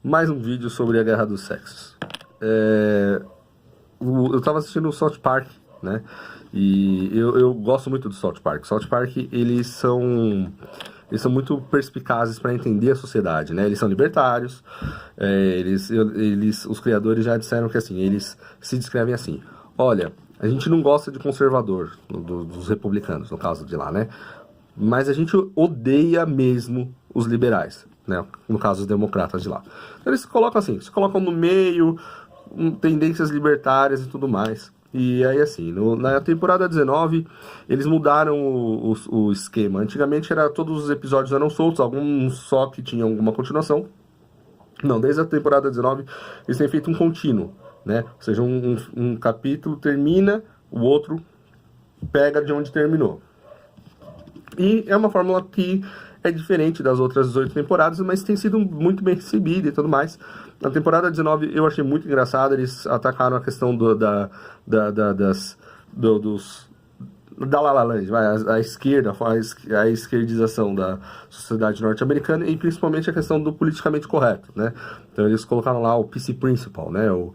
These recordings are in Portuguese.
mais um vídeo sobre a Guerra dos Sexos. Eu tava assistindo o South Park, né? E eu gosto muito do South Park. South Park, eles são muito perspicazes para entender a sociedade, né? Eles são libertários, os criadores já disseram que assim, eles se descrevem assim: olha, a gente não gosta de conservador, dos republicanos, no caso de lá, né? Mas a gente odeia mesmo os liberais, né? No caso, os democratas de lá. Então, eles se colocam assim, se colocam no meio, tendências libertárias e tudo mais. E aí, assim, na temporada 19, eles mudaram o esquema. Antigamente, todos os episódios eram soltos, alguns só que tinham alguma continuação. Não, desde a temporada 19, eles têm feito um contínuo, né? Ou seja, um capítulo termina, o outro pega de onde terminou. E é uma fórmula que é diferente das outras 18 temporadas, mas tem sido muito bem recebida e tudo mais. Na temporada 19 eu achei muito engraçado, eles atacaram a questão da La La Land, a esquerda, a esquerdização da sociedade norte-americana e principalmente a questão do politicamente correto, né? Então eles colocaram lá o PC Principal, né? O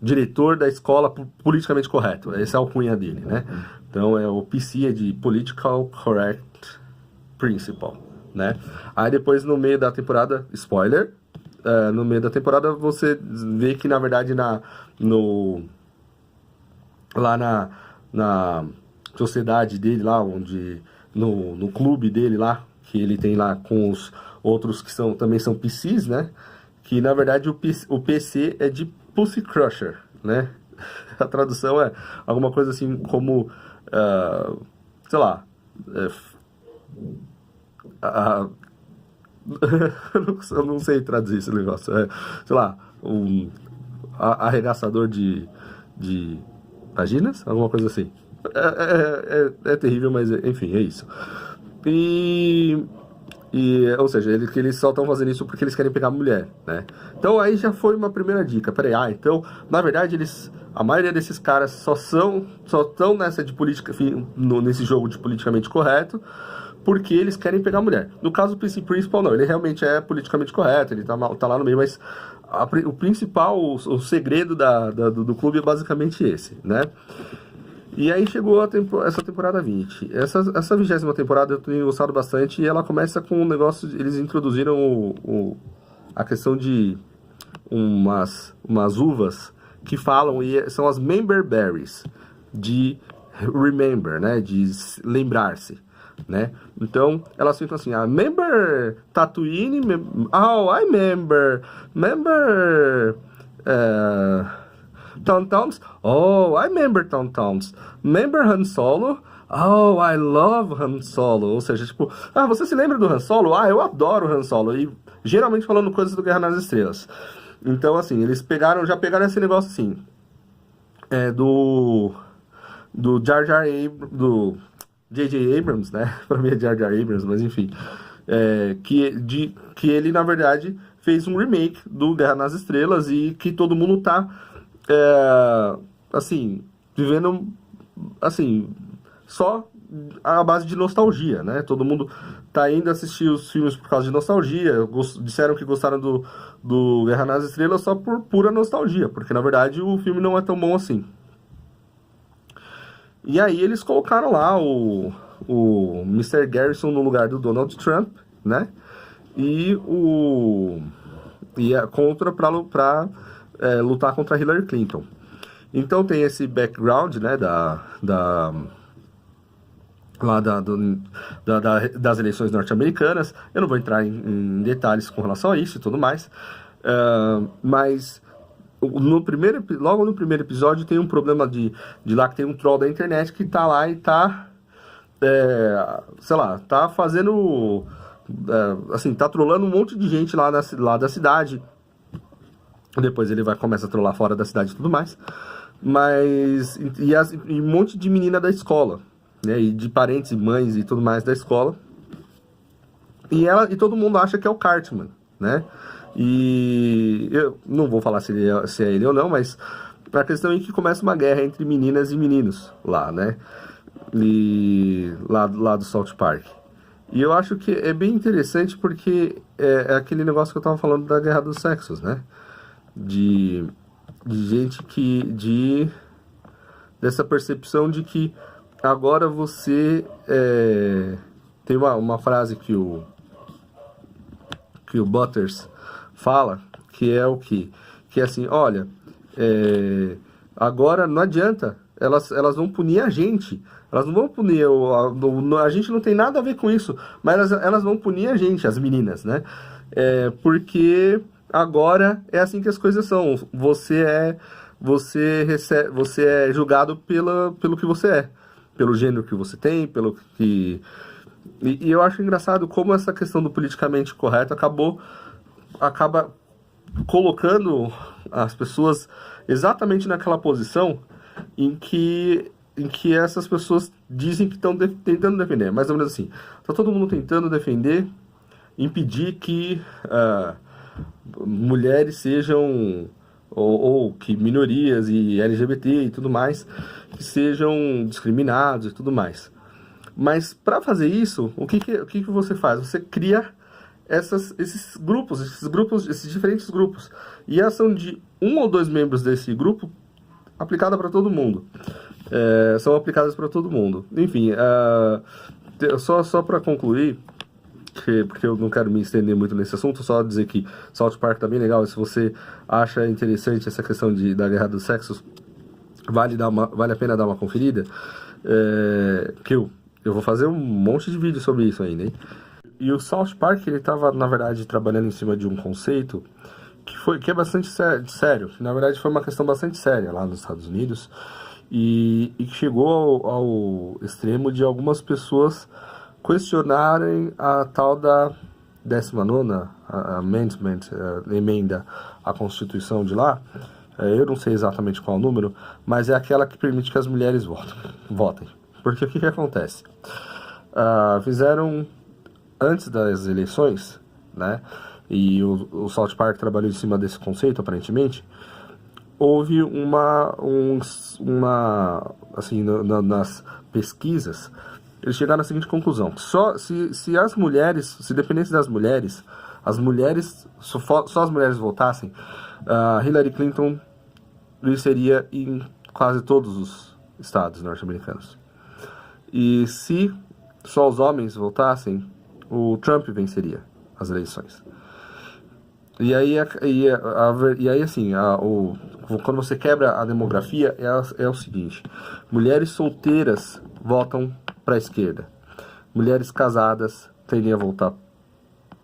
diretor da escola politicamente correto, essa é a alcunha dele, né? Então o PC é de Political Correct Principal, né? Aí depois no meio da temporada, spoiler, no meio da temporada você vê que na verdade lá na sociedade dele lá, onde no clube dele lá, que ele tem lá com os outros que também são PCs, né? Que na verdade o PC é de Pussy Crusher, né? A tradução é alguma coisa assim como, sei lá, eu não sei traduzir esse negócio, sei lá, arregaçador de vaginas, alguma coisa assim. É terrível, mas enfim, é isso. Ou seja, eles só estão fazendo isso porque eles querem pegar mulher, né? Então aí já foi uma primeira dica. Peraí, então, na verdade, a maioria desses caras só estão nessa de política, nesse jogo de politicamente correto, porque eles querem pegar mulher. No caso do PC Principal, não, ele realmente é politicamente correto, ele tá lá no meio, mas o principal, o segredo do clube é basicamente esse, né? E aí chegou essa temporada 20. Essa 20ª temporada eu tenho gostado bastante e ela começa com um negócio, eles introduziram a questão de umas uvas que falam, e são as Member Berries, de remember, né, de lembrar-se, né? Então, elas ficam assim, Member Tatooine, I remember Tauntauns, oh, I remember Tauntauns. Remember Han Solo? Oh, I love Han Solo. Ou seja, tipo, você se lembra do Han Solo? Eu adoro o Han Solo. E geralmente falando coisas do Guerra nas Estrelas. Então, assim, eles já pegaram esse negócio assim, do Jar Jar Abrams, do J.J. Abrams, né? Pra mim é Jar Jar Abrams, mas enfim. Que ele, na verdade, fez um remake do Guerra nas Estrelas e que todo mundo tá assim, vivendo assim, só a base de nostalgia, né? Todo mundo tá indo assistir os filmes por causa de nostalgia, disseram que gostaram do Guerra nas Estrelas só por pura nostalgia, porque na verdade o filme não é tão bom assim. E aí eles colocaram lá o Mr. Garrison no lugar do Donald Trump, né? E pra lutar contra Hillary Clinton. Então tem esse background, né, das eleições norte-americanas. Eu não vou entrar em detalhes com relação a isso e tudo mais, mas logo no primeiro episódio tem um problema de lá que tem um troll da internet que tá lá e tá, sei lá, tá fazendo, assim, tá trollando um monte de gente lá da cidade. Depois ele começa a trollar fora da cidade e tudo mais. Mas e um monte de menina da escola, né? E de parentes e mães e tudo mais da escola. E todo mundo acha que é o Cartman, né? E eu não vou falar se é ele ou não, mas a questão é que começa uma guerra entre meninas e meninos lá, né? E lá do South Park. E eu acho que é bem interessante porque é aquele negócio que eu tava falando da guerra dos sexos, né? De, de gente dessa percepção de que agora você tem uma frase que o Butters fala, que é o que? Que é assim, olha, agora não adianta, elas vão punir a gente, elas não vão punir, a gente não tem nada a ver com isso, mas elas vão punir a gente, as meninas, né? Porque agora é assim que as coisas são, você é julgado pelo que você é, pelo gênero que você tem, pelo que... E eu acho engraçado como essa questão do politicamente correto acaba colocando as pessoas exatamente naquela posição em que essas pessoas dizem que estão tentando defender. Mais ou menos assim, está todo mundo tentando defender, impedir que mulheres sejam, ou que minorias e LGBT e tudo mais, que sejam discriminados e tudo mais. Mas para fazer isso, o que você faz? Você cria esses grupos, esses diferentes grupos. E a ação de um ou dois membros desse grupo aplicada para todo mundo. São aplicadas para todo mundo. Enfim, só para concluir, porque eu não quero me estender muito nesse assunto, só dizer que South Park tá bem legal. E se você acha interessante essa questão da guerra dos sexos, vale a pena dar uma conferida. Que eu vou fazer um monte de vídeo sobre isso ainda, hein? E o South Park, ele estava, na verdade, trabalhando em cima de um conceito que é bastante sério. Que, na verdade, foi uma questão bastante séria lá nos Estados Unidos. E que chegou ao extremo de algumas pessoas questionarem a tal da 19ª Amendment, emenda à Constituição de lá. Eu não sei exatamente qual o número, mas é aquela que permite que as mulheres votem. Porque o que acontece? Fizeram, antes das eleições, né, e o South Park trabalhou em cima desse conceito, aparentemente, houve assim, nas pesquisas, eles chegaram à seguinte conclusão: se as mulheres, se dependesse das mulheres, só as mulheres votassem, Hillary Clinton venceria em quase todos os estados norte-americanos. E se só os homens votassem, o Trump venceria as eleições. E aí assim, quando você quebra a demografia, é o seguinte: mulheres solteiras votam para a esquerda, mulheres casadas tendem a voltar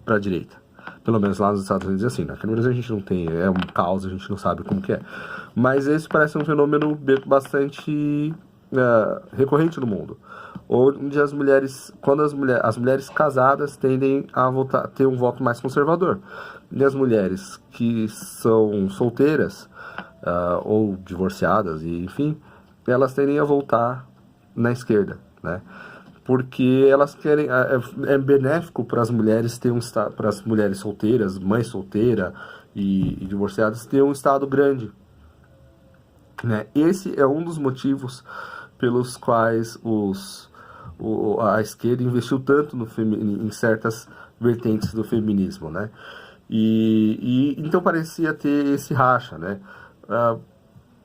para a direita. Pelo menos lá nos Estados Unidos é assim, né? Aqui no Brasil a gente não tem, é um caos, a gente não sabe como que é. Mas esse parece um fenômeno bastante recorrente no mundo, onde as mulheres casadas tendem a ter um voto mais conservador, e as mulheres que são solteiras ou divorciadas, e enfim, elas tendem a votar na esquerda, né? Porque elas querem, é benéfico para as mulheres para as mulheres solteiras, mãe solteira e divorciadas, ter um estado grande, né? Esse é um dos motivos pelos quais a esquerda investiu tanto em certas vertentes do feminismo, né? E então parecia ter esse racha, né?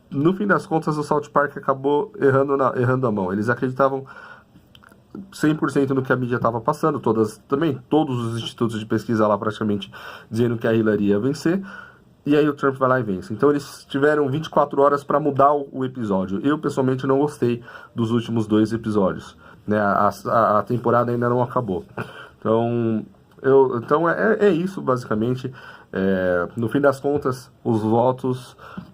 No fim das contas, o South Park acabou errando a mão. Eles acreditavam 100% no que a mídia estava passando, todos os institutos de pesquisa lá praticamente dizendo que a Hillary ia vencer. E aí o Trump vai lá e vence. Então eles tiveram 24 horas para mudar o episódio. Eu, pessoalmente, não gostei dos últimos 2 episódios, né? A temporada ainda não acabou. Então é isso, basicamente. No fim das contas,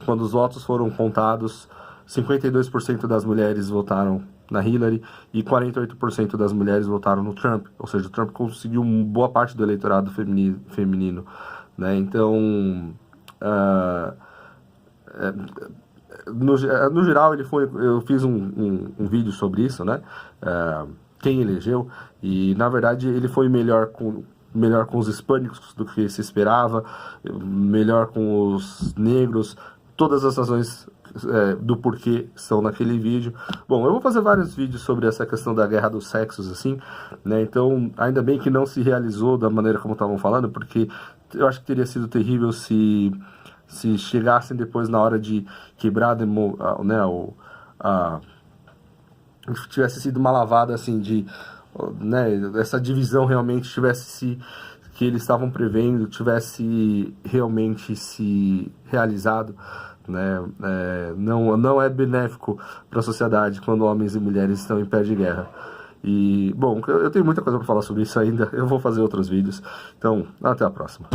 quando os votos foram contados, 52% das mulheres votaram na Hillary e 48% das mulheres votaram no Trump. Ou seja, o Trump conseguiu boa parte do eleitorado feminino, né? Então... no geral, eu fiz um vídeo sobre isso, né? Quem elegeu, e na verdade ele foi melhor com os hispânicos do que se esperava, melhor com os negros. Todas as razões do porquê estão naquele vídeo. Bom, eu vou fazer vários vídeos sobre essa questão da guerra dos sexos, assim, né? Então, ainda bem que não se realizou da maneira como estavam falando, porque eu acho que teria sido terrível se chegassem depois na hora de quebrar, né, tivesse sido uma lavada, assim, né, essa divisão realmente que eles estavam prevendo, tivesse realmente se realizado, né? Não é benéfico para a sociedade quando homens e mulheres estão em pé de guerra. E, bom, eu tenho muita coisa para falar sobre isso ainda, eu vou fazer outros vídeos, então, até a próxima.